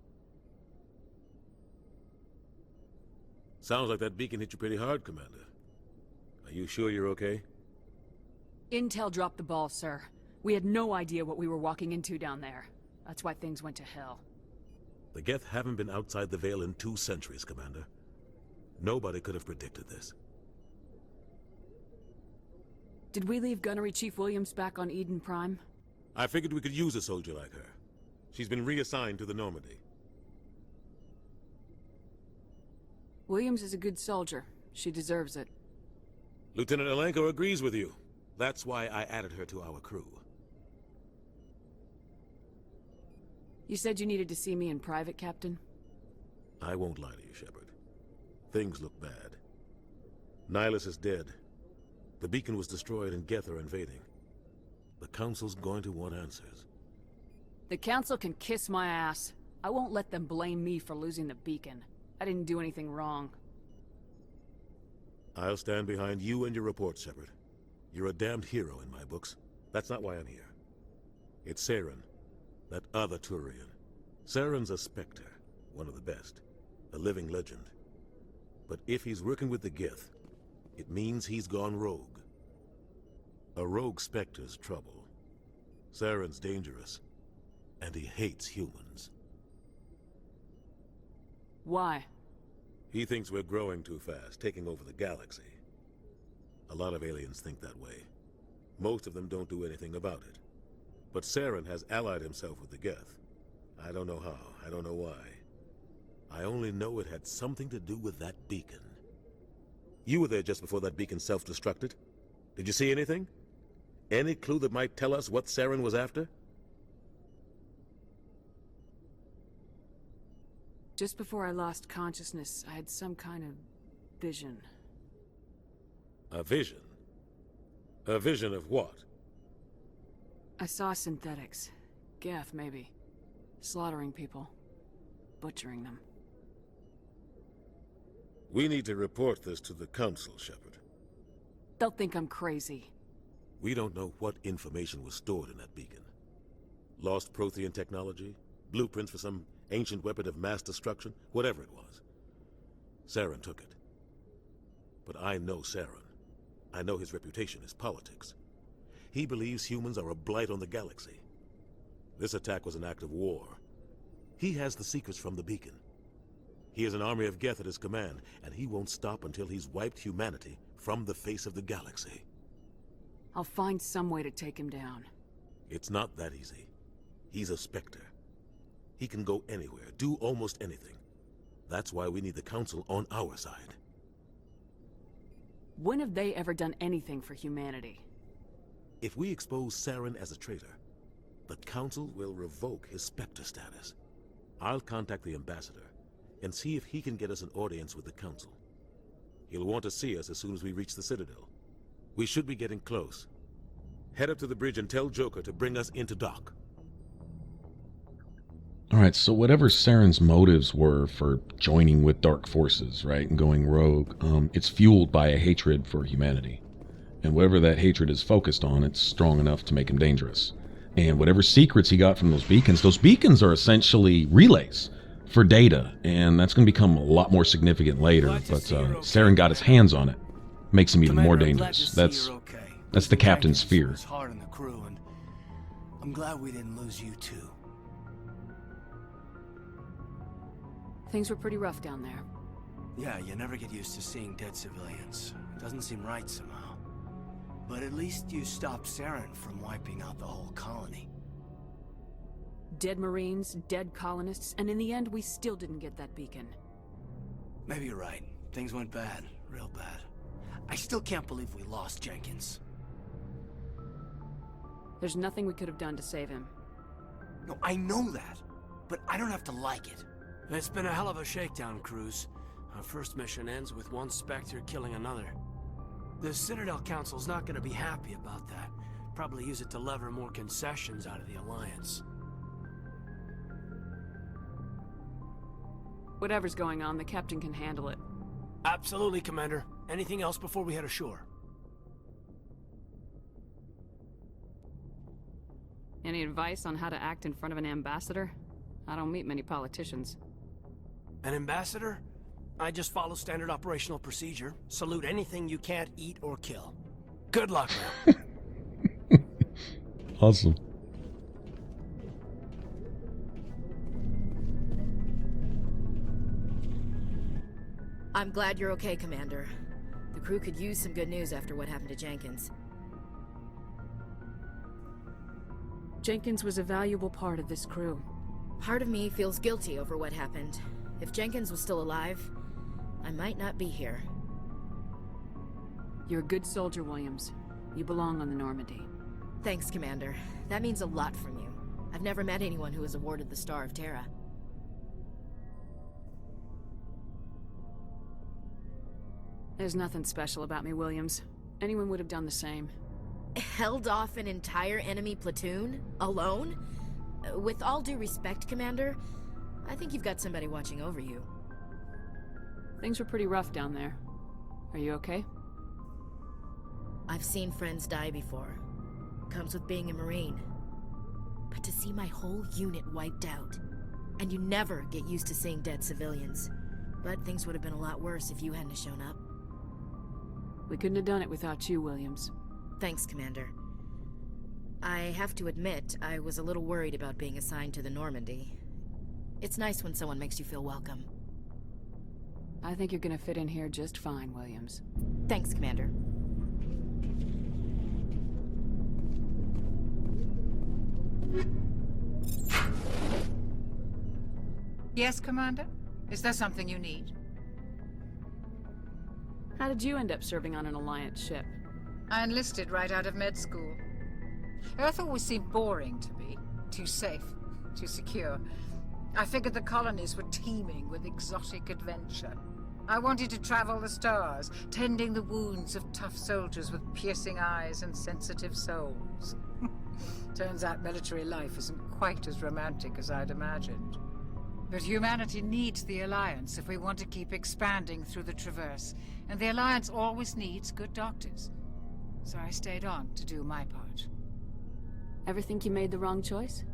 Sounds like that beacon hit you pretty hard, Commander. Are you sure you're okay? Intel dropped the ball, sir. We had no idea what we were walking into down there. That's why things went to hell. The Geth haven't been outside the Veil in 2 centuries, Commander. Nobody could have predicted this. Did we leave Gunnery Chief Williams back on Eden Prime? I figured we could use a soldier like her. She's been reassigned to the Normandy. Williams is a good soldier. She deserves it. Lieutenant Alenko agrees with you. That's why I added her to our crew. You said you needed to see me in private, Captain? I won't lie to you, Shepard. Things look bad. Nihilus is dead. The beacon was destroyed and Geth are invading. The Council's going to want answers. The Council can kiss my ass. I won't let them blame me for losing the beacon. I didn't do anything wrong. I'll stand behind you and your report, Shepard. You're a damned hero in my books. That's not why I'm here. It's Saren, that other Turian. Saren's a Spectre, one of the best, a living legend. But if he's working with the Geth, it means he's gone rogue. A rogue Spectre's trouble. Saren's dangerous, and he hates humans. Why? He thinks we're growing too fast, taking over the galaxy. A lot of aliens think that way. Most of them don't do anything about it. But Saren has allied himself with the Geth. I don't know how, I don't know why. I only know it had something to do with that beacon. You were there just before that beacon self-destructed. Did you see anything? Any clue that might tell us what Saren was after? Just before I lost consciousness, I had some kind of vision. A vision? A vision of what? I saw synthetics. Geth, maybe. Slaughtering people. Butchering them. We need to report this to the Council, Shepard. They'll think I'm crazy. We don't know what information was stored in that beacon. Lost Prothean technology? Blueprints for some ancient weapon of mass destruction? Whatever it was. Saren took it. But I know Saren. I know his reputation is politics. He believes humans are a blight on the galaxy. This attack was an act of war. He has the secrets from the beacon. He has an army of Geth at his command, and he won't stop until he's wiped humanity from the face of the galaxy. I'll find some way to take him down. It's not that easy. He's a Spectre. He can go anywhere, do almost anything. That's why we need the Council on our side. When have they ever done anything for humanity? If we expose Saren as a traitor, the Council will revoke his Spectre status. I'll contact the Ambassador and see if he can get us an audience with the Council. He'll want to see us as soon as we reach the Citadel. We should be getting close. Head up to the bridge and tell Joker to bring us into dock. Alright, so whatever Saren's motives were for joining with dark forces, right, and going rogue, it's fueled by a hatred for humanity. And whatever that hatred is focused on, it's strong enough to make him dangerous. And whatever secrets he got from those beacons are essentially relays for data, and that's going to become a lot more significant later, but Saren got his hands on it. Makes him even more dangerous. That's the captain's fear. It's hard on the crew, and I'm glad we didn't lose you too. Things were pretty rough down there. Yeah, you never get used to seeing dead civilians. It doesn't seem right somehow. But at least you stopped Saren from wiping out the whole colony. Dead Marines, dead colonists, and in the end, we still didn't get that beacon. Maybe you're right. Things went bad. Real bad. I still can't believe we lost Jenkins. There's nothing we could have done to save him. No, I know that. But I don't have to like it. It's been a hell of a shakedown, Cruz. Our first mission ends with one Spectre killing another. The Citadel Council's not going to be happy about that. Probably use it to lever more concessions out of the Alliance. Whatever's going on, the captain can handle it. Absolutely, Commander. Anything else before we head ashore? Any advice on how to act in front of an ambassador? I don't meet many politicians. An ambassador? I just follow standard operational procedure. Salute anything you can't eat or kill. Good luck, man. Awesome. I'm glad you're okay, Commander. The crew could use some good news after what happened to Jenkins. Jenkins was a valuable part of this crew. Part of me feels guilty over what happened. If Jenkins was still alive, I might not be here. You're a good soldier, Williams. You belong on the Normandy. Thanks, Commander. That means a lot from you. I've never met anyone who was awarded the Star of Terra. There's nothing special about me, Williams. Anyone would have done the same. Held off an entire enemy platoon? Alone? With all due respect, Commander, I think you've got somebody watching over you. Things were pretty rough down there. Are you okay? I've seen friends die before. Comes with being a Marine. But to see my whole unit wiped out, and you never get used to seeing dead civilians. But things would have been a lot worse if you hadn't shown up. We couldn't have done it without you, Williams. Thanks, Commander. I have to admit, I was a little worried about being assigned to the Normandy. It's nice when someone makes you feel welcome. I think you're gonna fit in here just fine, Williams. Thanks, Commander. Yes, Commander? Is there something you need? How did you end up serving on an Alliance ship? I enlisted right out of med school. Earth always seemed boring to me. Too safe, too secure. I figured the colonies were teeming with exotic adventure. I wanted to travel the stars, tending the wounds of tough soldiers with piercing eyes and sensitive souls. Turns out military life isn't quite as romantic as I'd imagined. But humanity needs the Alliance if we want to keep expanding through the Traverse, and the Alliance always needs good doctors. So I stayed on to do my part. Ever think you made the wrong choice?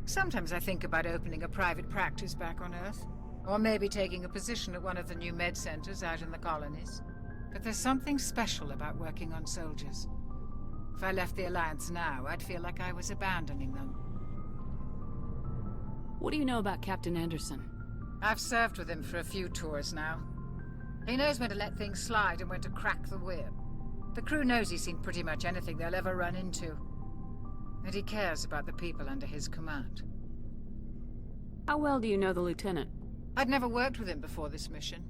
Sometimes I think about opening a private practice back on Earth, or maybe taking a position at one of the new med centers out in the colonies. But there's something special about working on soldiers. If I left the Alliance now, I'd feel like I was abandoning them. What do you know about Captain Anderson? I've served with him for a few tours now. He knows when to let things slide and when to crack the whip. The crew knows he's seen pretty much anything they'll ever run into. And he cares about the people under his command. How well do you know the Lieutenant? I'd never worked with him before this mission.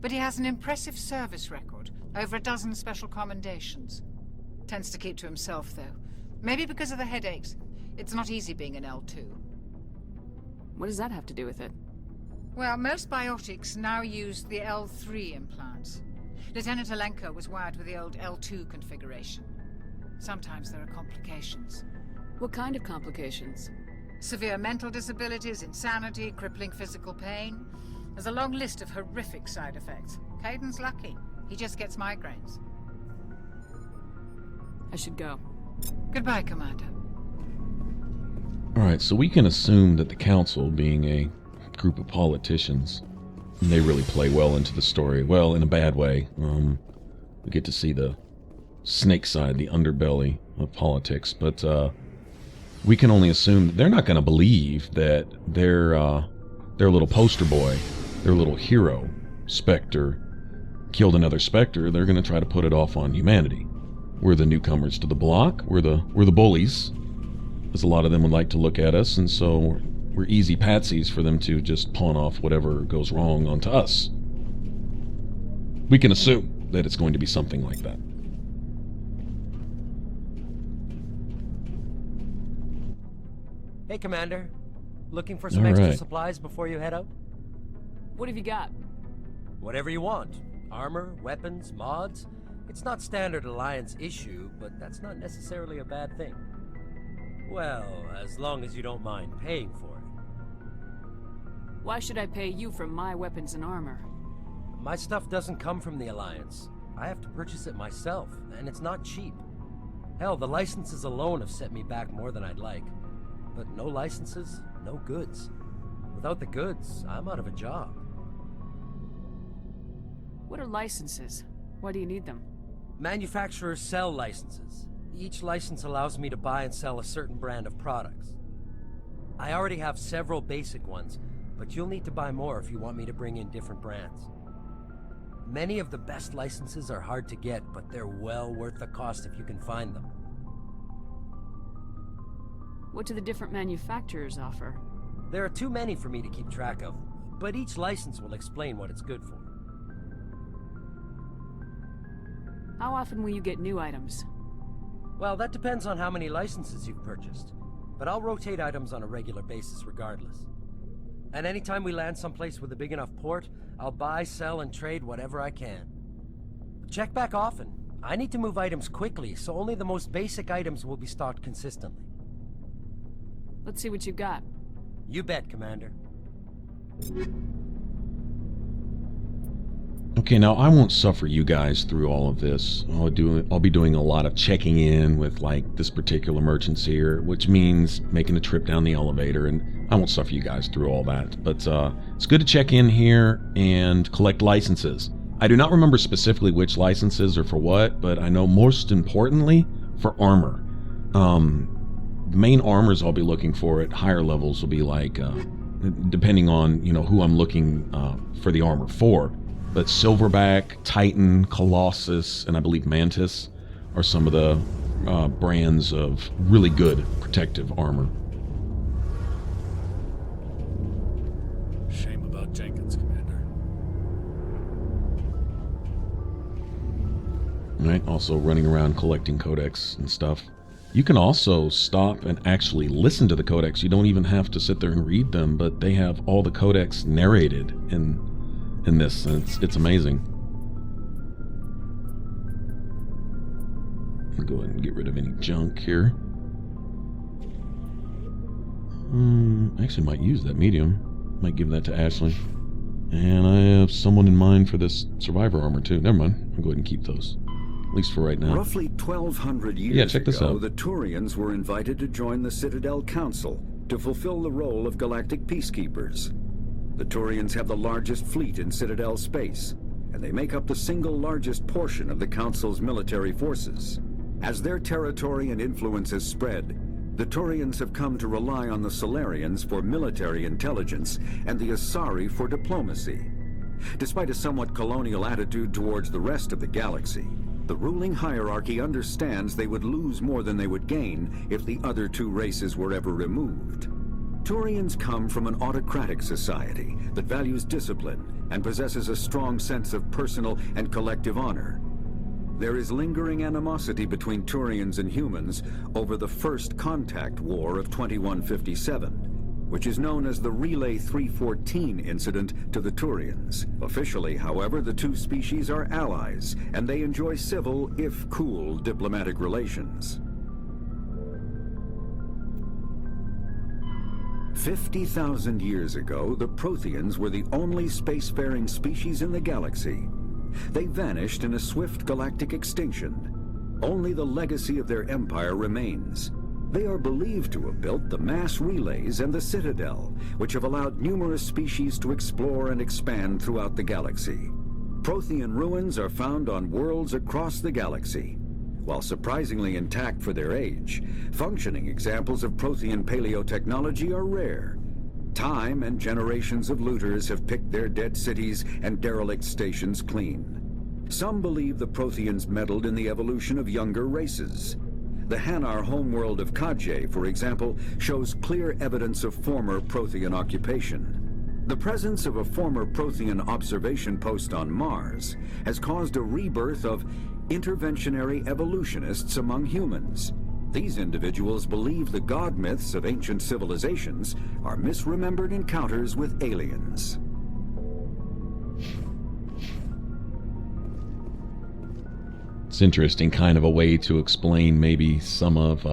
But he has an impressive service record, over a dozen special commendations. Tends to keep to himself, though. Maybe because of the headaches. It's not easy being an L2. What does that have to do with it? Well, most biotics now use the L3 implants. Lieutenant Alenko was wired with the old L2 configuration. Sometimes there are complications. What kind of complications? Severe mental disabilities, insanity, crippling physical pain. There's a long list of horrific side effects. Caden's lucky. He just gets migraines. I should go. Goodbye, Commander. Alright, so we can assume that the Council, being a group of politicians, they really play well into the story. Well, in a bad way. We get to see the snake side, the underbelly of politics, but we can only assume that they're not going to believe that their little poster boy, their little hero, Spectre, killed another Spectre. They're going to try to put it off on humanity. We're the newcomers to the block. We're the bullies, as a lot of them would like to look at us, and so we're easy patsies for them to just pawn off whatever goes wrong onto us. We can assume that it's going to be something like that. Hey, Commander. Looking for some extra supplies before you head out? What have you got? Whatever you want. Armor, weapons, mods. It's not standard Alliance issue, but that's not necessarily a bad thing. Well, as long as you don't mind paying for it. Why should I pay you for my weapons and armor? My stuff doesn't come from the Alliance. I have to purchase it myself, and it's not cheap. Hell, the licenses alone have set me back more than I'd like. But no licenses, no goods. Without the goods, I'm out of a job. What are licenses? Why do you need them? Manufacturers sell licenses. Each license allows me to buy and sell a certain brand of products. I already have several basic ones, but you'll need to buy more if you want me to bring in different brands. Many of the best licenses are hard to get, but they're well worth the cost if you can find them. What do the different manufacturers offer? There are too many for me to keep track of, but each license will explain what it's good for. How often will you get new items? Well, that depends on how many licenses you've purchased, but I'll rotate items on a regular basis regardless. And anytime we land someplace with a big enough port, I'll buy, sell, and trade whatever I can. Check back often. I need to move items quickly, so only the most basic items will be stocked consistently. Let's see what you've got. You bet, Commander. Okay, now I won't suffer you guys through all of this. I'll be doing a lot of checking in with like this particular merchants here, which means making a trip down the elevator, and I won't suffer you guys through all that. But it's good to check in here and collect licenses. I do not remember specifically which licenses are for what, but I know most importantly for armor. The main armors I'll be looking for at higher levels will be like, depending on who I'm looking for the armor for. But Silverback, Titan, Colossus, and I believe Mantis are some of the brands of really good protective armor. Shame about Jenkins, Commander. Right, also running around collecting codex and stuff. You can also stop and actually listen to the codex. You don't even have to sit there and read them, but they have all the codex narrated in this, and it's amazing. I'll go ahead and get rid of any junk here. Actually might use that medium. Might give that to Ashley. And I have someone in mind for this survivor armor too. Never mind. I'll go ahead and keep those. At least for right now. Roughly 1,200 years check this ago, out. the Turians were invited to join the Citadel Council to fulfill the role of galactic peacekeepers. The Turians have the largest fleet in Citadel space, and they make up the single largest portion of the Council's military forces. As their territory and influence has spread, the Turians have come to rely on the Solarians for military intelligence and the Asari for diplomacy. Despite a somewhat colonial attitude towards the rest of the galaxy, the ruling hierarchy understands they would lose more than they would gain if the other two races were ever removed. Turians come from an autocratic society that values discipline and possesses a strong sense of personal and collective honor. There is lingering animosity between Turians and humans over the First Contact War of 2157, which is known as the Relay 314 incident to the Turians. Officially, however, the two species are allies, and they enjoy civil, if cool, diplomatic relations. 50,000 years ago, the Protheans were the only spacefaring species in the galaxy. They vanished in a swift galactic extinction. Only the legacy of their empire remains. They are believed to have built the mass relays and the Citadel, which have allowed numerous species to explore and expand throughout the galaxy. Prothean ruins are found on worlds across the galaxy. While surprisingly intact for their age, functioning examples of Prothean paleotechnology are rare. Time and generations of looters have picked their dead cities and derelict stations clean. Some believe the Protheans meddled in the evolution of younger races. The Hanar homeworld of Kajay, for example, shows clear evidence of former Prothean occupation. The presence of a former Prothean observation post on Mars has caused a rebirth of interventionary evolutionists among humans. These individuals believe the god myths of ancient civilizations are misremembered encounters with aliens. It's interesting, kind of a way to explain maybe some of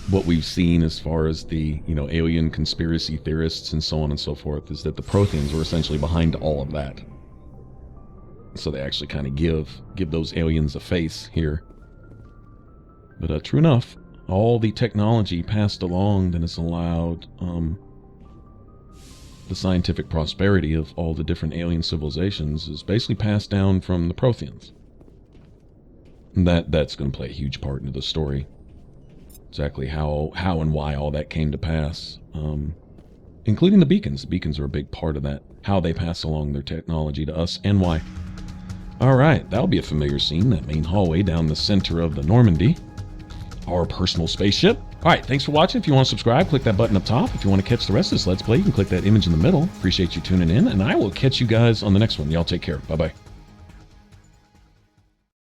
what we've seen as far as the alien conspiracy theorists and so on and so forth, is that the Protheans were essentially behind all of that. So they actually kind of give those aliens a face here. But true enough, all the technology passed along that has allowed the scientific prosperity of all the different alien civilizations is basically passed down from the Protheans. That's going to play a huge part into the story. Exactly how and why all that came to pass, including the beacons. The beacons are a big part of that, how they pass along their technology to us and why. All right, that'll be a familiar scene, that main hallway down the center of the Normandy, our personal spaceship. All right, thanks for watching. If you want to subscribe, click that button up top. If you want to catch the rest of this Let's Play, you can click that image in the middle. Appreciate you tuning in, and I will catch you guys on the next one. Y'all take care. Bye-bye.